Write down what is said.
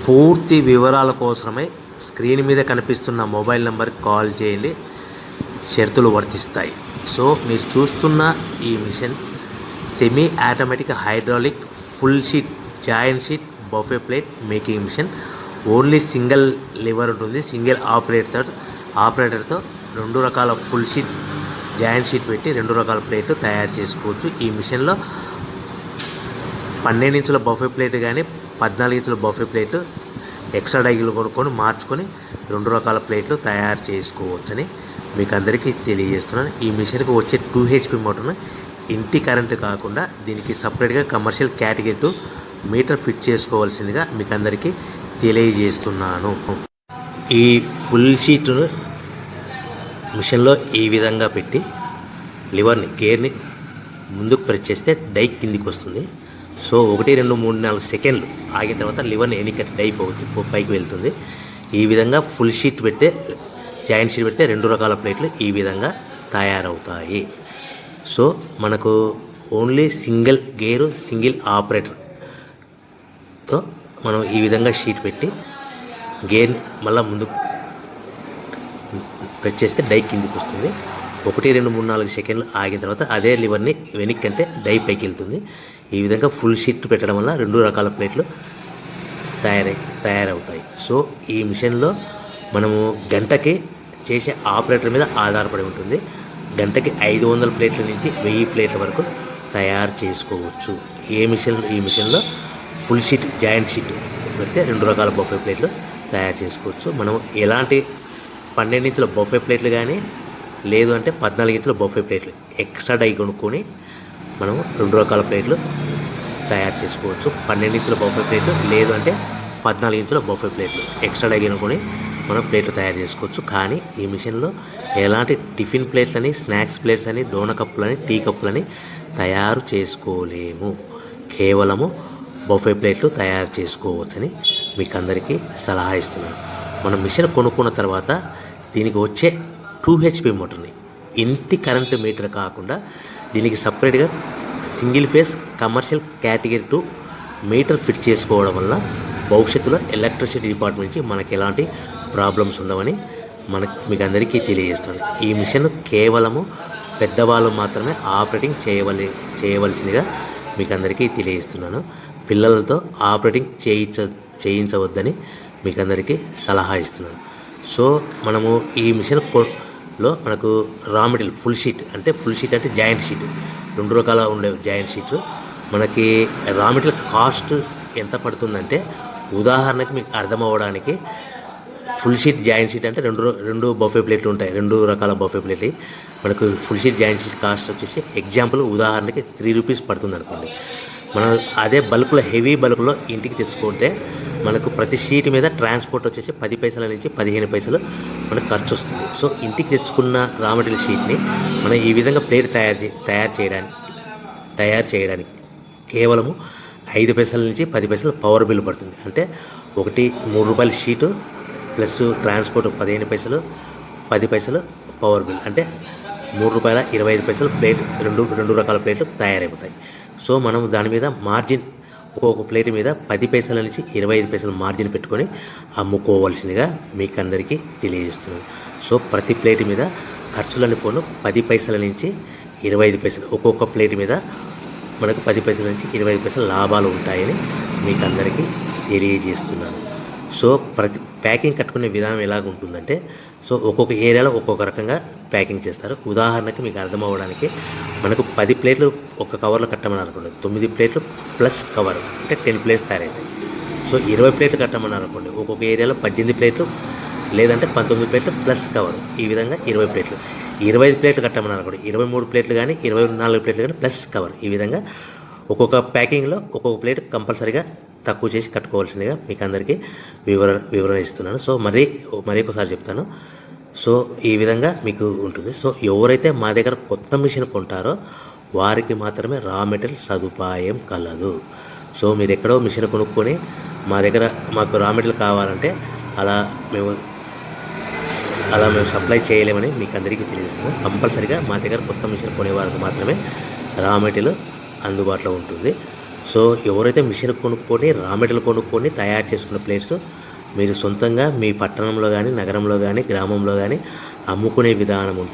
పూర్తి వివరాల కోసమై స్క్రీన్ మీద కనిపిస్తున్న మొబైల్ నెంబర్కి కాల్ చేయండి. షరతులు వర్తిస్తాయి. సో మీరు చూస్తున్న ఈ machine semi automatic hydraulic full sheet joint sheet buffet plate making machine. Only single lever ఉంటుంది. సింగిల్ ఆపరేటర్తో 2 రకాల ఫుల్ షీట్ జాయింట్ షీట్ పెట్టి 2 రకాల ప్లేట్లు తయారు చేసుకోవచ్చు. ఈ మిషన్లో 12 ఇంచుల బఫే ప్లేట్ కానీ 14 ఇంచుల బఫే ప్లేట్ ఎక్స్ట్రా డైలు కొనుక్కొని మార్చుకొని 2 రకాల ప్లేట్లు తయారు చేసుకోవచ్చని మీకు అందరికీ తెలియజేస్తున్నాను. ఈ మిషన్కి వచ్చే 2 HP మోటార్ను ఇంటి కరెంటు కాకుండా దీనికి సపరేట్గా కమర్షియల్ కేటగిరీ 2 మీటర్ ఫిట్ చేసుకోవాల్సిందిగా మీకు అందరికీ తెలియజేస్తున్నాను. ఈ ఫుల్ షీట్ను మిషన్లో ఈ విధంగా పెట్టి లివర్ని గేర్ని ముందుకు ప్రెస్ చేస్తే డై కిందికి వస్తుంది. సో 1 2 3 4 సెకండ్లు ఆగిన తర్వాత లివర్ని ఎన్నికట్టి డై పైకి వెళ్తుంది. ఈ విధంగా ఫుల్ షీట్ పెడితే జాయింట్ షీట్ పెడితే 2 రకాల ప్లేట్లు ఈ విధంగా తయారవుతాయి. సో మనకు ఓన్లీ సింగిల్ గేరు సింగిల్ ఆపరేటర్తో మనం ఈ విధంగా షీట్ పెట్టి గేర్ని మళ్ళీ ముందుకు ప్రెస్ చేస్తే డై కిందికి వస్తుంది. 1 2 3 4 సెకండ్లు ఆగిన తర్వాత అదే లివర్ని వెనక్కి అంటే డై పైకి వెళ్తుంది. ఈ విధంగా ఫుల్ షీట్ పెట్టడం వల్ల 2 రకాల ప్లేట్లు తయారవుతాయి. సో ఈ మిషన్లో మనము గంటకి చేసే ఆపరేటర్ మీద ఆధారపడి ఉంటుంది. గంటకి 500 ప్లేట్ల నుంచి 1000 ప్లేట్ల వరకు తయారు చేసుకోవచ్చు. ఈ మిషన్లో ఫుల్ షీట్ జాయింట్ షీట్ పెడితే 2 రకాల బఫే ప్లేట్లు తయారు చేసుకోవచ్చు. మనం ఎలాంటి 12 ఇంచుల బఫే ప్లేట్లు కానీ లేదు అంటే 14 ఇంచుల బఫే ప్లేట్లు ఎక్స్ట్రా డై కొనుక్కొని మనం 2 రకాల ప్లేట్లు తయారు చేసుకోవచ్చు. 12 ఇంచుల బఫే ప్లేట్లు లేదు అంటే 14 ఇంచుల బఫే ప్లేట్లు ఎక్స్ట్రా డై కొనుక్కొని మనం ప్లేట్లు తయారు చేసుకోవచ్చు. కానీ ఈ మిషన్లో ఎలాంటి టిఫిన్ ప్లేట్లని స్నాక్స్ ప్లేట్స్ అని డోన కప్పులని టీ కప్పులని తయారు చేసుకోలేము. కేవలము బఫే ప్లేట్లు తయారు చేసుకోవచ్చని మీకు అందరికీ సలహా ఇస్తున్నాను. మనం మిషన్ కొనుక్కున్న తర్వాత దీనికి వచ్చే 2 HP మోటార్ని ఇంటి కరెంటు మీటర్ కాకుండా దీనికి సపరేట్గా single phase commercial category 2 metre fit చేసుకోవడం వల్ల భవిష్యత్తులో ఎలక్ట్రిసిటీ డిపార్ట్మెంట్ నుంచి మనకి ఎలాంటి ప్రాబ్లమ్స్ ఉండవని మీకు అందరికీ తెలియజేస్తుంది. ఈ మిషన్ కేవలము పెద్దవాళ్ళు మాత్రమే ఆపరేటింగ్ చేయవలసిందిగా మీకు అందరికీ తెలియజేస్తున్నాను. పిల్లలతో ఆపరేటింగ్ చేయించవద్దని మీకు అందరికీ సలహా ఇస్తున్నాను. సో మనము ఈ మిషన్లో మనకు రా మెటీరియల్ ఫుల్ షీట్ అంటే జాయింట్ షీట్ 2 రకాల ఉండే జాయింట్ షీట్లు మనకి రా మెటీరియల్ కాస్ట్ ఎంత పడుతుందంటే ఉదాహరణకి మీకు అర్థం అవ్వడానికి ఫుల్ షీట్ జాయింట్ షీట్ అంటే 2 బఫే ప్లేట్లు ఉంటాయి. 2 రకాల బఫే ప్లేట్లు మనకు full sheet joint sheet cost వచ్చేసి ఎగ్జాంపుల్ ఉదాహరణకి 3 రూపీస్ పడుతుంది అనుకోండి. మనం అదే బల్క్లో హెవీ బల్క్లో ఇంటికి తెచ్చుకుంటే మనకు ప్రతి షీట్ మీద ట్రాన్స్పోర్ట్ వచ్చేసి 10 పైసల నుంచి 15 పైసలు మనకు ఖర్చు వస్తుంది. సో ఇంటికి తెచ్చుకున్న రా మెటీరియల్ షీట్ని మనం ఈ విధంగా ప్లేట్ తయారు చేయడానికి కేవలము 5 పైసల నుంచి 10 పైసలు పవర్ బిల్ పడుతుంది. అంటే 3 రూపాయల షీటు ప్లస్ ట్రాన్స్పోర్ట్ 15 పైసలు 10 పైసలు పవర్ బిల్ అంటే 3 రూపాయల 25 పైసలు ప్లేట్ 2 రకాల ప్లేట్లు తయారైపోతాయి. సో మనం దాని మీద మార్జిన్ ఒక్కొక్క ప్లేట్ మీద 10 పైసల నుంచి 25 పైసలు మార్జిన్ పెట్టుకొని అమ్ముకోవాల్సిందిగా మీకు అందరికీ తెలియజేస్తున్నాను. సో ప్రతి ప్లేట్ మీద ఖర్చులని పోను 10 పైసల నుంచి 25 పైసలు ఒక్కొక్క ప్లేట్ మీద మనకు 10 పైసల నుంచి 25 పైసలు లాభాలు ఉంటాయని మీకు అందరికీ తెలియజేస్తున్నాను. సో ప్రతి ప్యాకింగ్ కట్టుకునే విధానం ఎలాగ ఉంటుందంటే సో ఒక్కొక్క ఏరియాలో ఒక్కొక్క రకంగా ప్యాకింగ్ చేస్తారు. ఉదాహరణకి మీకు అర్థం అవ్వడానికి మనకు 10 ప్లేట్లు ఒక కవర్లో కట్టమని అనుకోండి, 9 ప్లేట్లు ప్లస్ కవర్ అంటే 10 ప్లేట్స్ తయారవుతాయి. సో 20 ప్లేట్లు కట్టమని అనుకోండి, ఒక్కొక్క ఏరియాలో 18 ప్లేట్లు లేదంటే 19 ప్లేట్లు ప్లస్ కవర్ ఈ విధంగా 20 ప్లేట్లు. 25 ప్లేట్లు కట్టమని అనుకోండి, 23 ప్లేట్లు కానీ 24 ప్లేట్లు కానీ ప్లస్ కవర్ ఈ విధంగా ఒక్కొక్క ప్యాకింగ్లో ఒక్కొక్క ప్లేట్ కంపల్సరీగా తక్కువ చేసి కట్టుకోవాల్సిందిగా మీకు అందరికీ వివరణ ఇస్తున్నాను. సో మరీ ఒకసారి చెప్తాను. సో ఈ విధంగా మీకు ఉంటుంది. సో ఎవరైతే మా దగ్గర కొత్త మిషన్ కొంటారో వారికి మాత్రమే రా మెటీరియల్ సదుపాయం కలదు. సో మీరు ఎక్కడో మిషన్ కొనుక్కొని మాకు రా మెటీరియల్ కావాలంటే అలా మేము సప్లై చేయలేమని మీకు అందరికీ తెలియజేస్తున్నాం. కంపల్సరీగా మా దగ్గర కొత్త మిషన్ కొనే వారికి మాత్రమే రా మెటీరియల్ అందుబాటులో ఉంటుంది. సో ఎవరైతే మిషన్ కొనుక్కొని రా మెటీరియల్ కొనుక్కొని తయారు చేసుకున్న ప్లేట్స్ మీరు సొంతంగా మీ పట్టణంలో కానీ, నగరంలో కానీ, గ్రామంలో కానీ అమ్ముకునే విధానం ఉంటుంది.